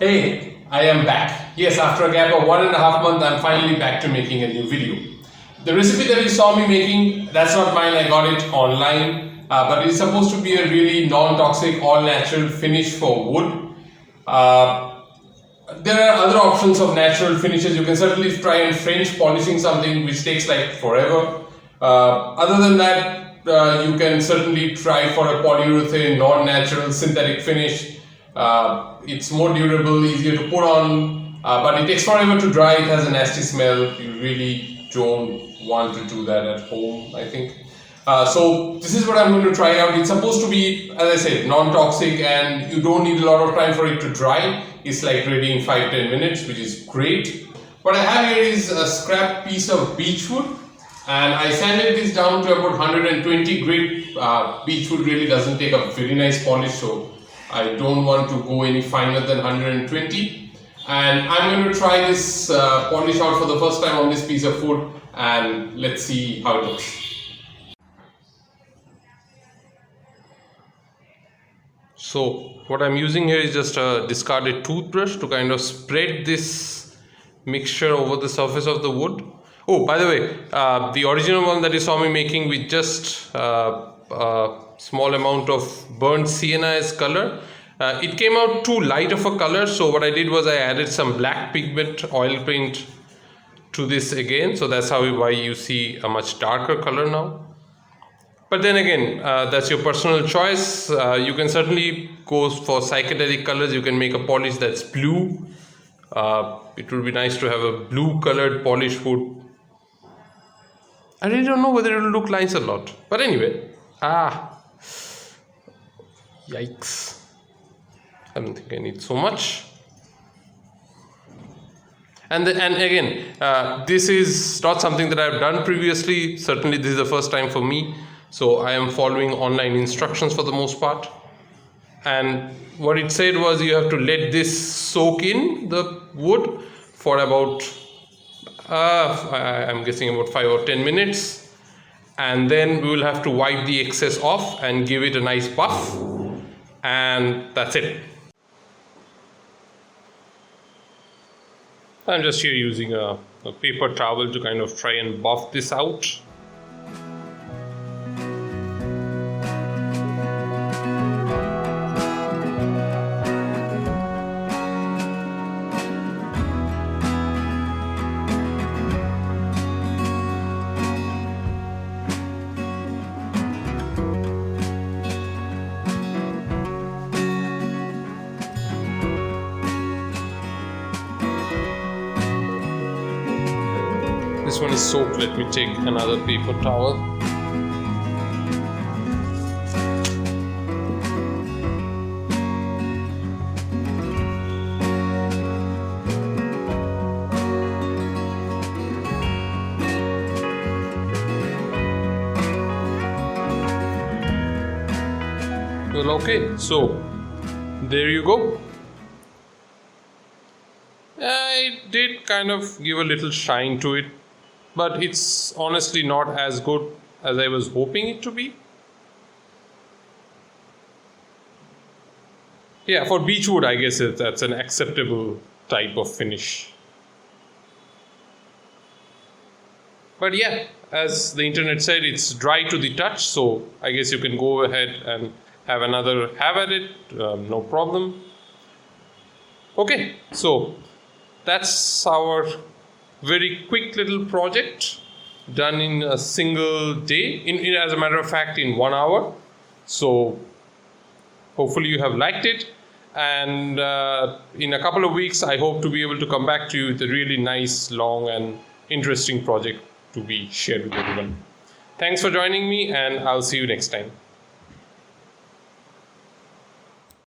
Hey, I am back. Yes, after a gap of 1.5 months, I'm finally back to making a new video. The recipe that you saw me making, that's not mine, I got it online. But it's supposed to be a really non-toxic, all-natural finish for wood. There are other options of natural finishes. You can certainly try and French polishing something which takes like forever. Other than that, you can certainly try for a polyurethane, non-natural synthetic finish. It's more durable, easier to put on, but it takes forever to dry. It has a nasty smell. You really don't want to do that at home, I think. So this is what I'm going to try out. It's supposed to be, as I said, non-toxic, and you don't need a lot of time for it to dry. It's like ready in 5-10 minutes, which is great. What I have here is a scrap piece of beechwood, and I sanded this down to about 120 grit. Beechwood really doesn't take a very nice polish, so I don't want to go any finer than 120. And I'm going to try this polish out for the first time on this piece of wood, and let's see how it looks. So what I'm using here is just a discarded toothbrush to kind of spread this mixture over the surface of the wood. Oh, by the way, the original one that you saw me making with just a small amount of burnt sienna as color, it came out too light of a color, so what I did was I added some black pigment oil paint to this again, so that's why you see a much darker color now. But then again, that's your personal choice. You can certainly go for psychedelic colors. You can make a polish that's blue. It would be nice to have a blue colored polish wood. I really don't know whether it will look nice or not. But anyway, yikes. I don't think I need so much. And again, this is not something that I've done previously. Certainly this is the first time for me. So I am following online instructions for the most part. And what it said was you have to let this soak in the wood for about, I'm guessing about 5 or 10 minutes. And then we will have to wipe the excess off and give it a nice buff. And that's it. I'm just here using a paper towel to kind of try and buff this out. This one is soaked. Let me take another paper towel. Well, okay, so there you go. I did kind of give a little shine to it, but it's honestly not as good as I was hoping it to be. Yeah, for beechwood, I guess that's an acceptable type of finish. But yeah, as the internet said, it's dry to the touch, so I guess you can go ahead and have another have at it, no problem. Okay, so that's our very quick little project done in a single day, as a matter of fact in 1 hour. So hopefully you have liked it, and in a couple of weeks I hope to be able to come back to you with a really nice, long and interesting project to be shared with everyone. Thanks for joining me, and I'll see you next time.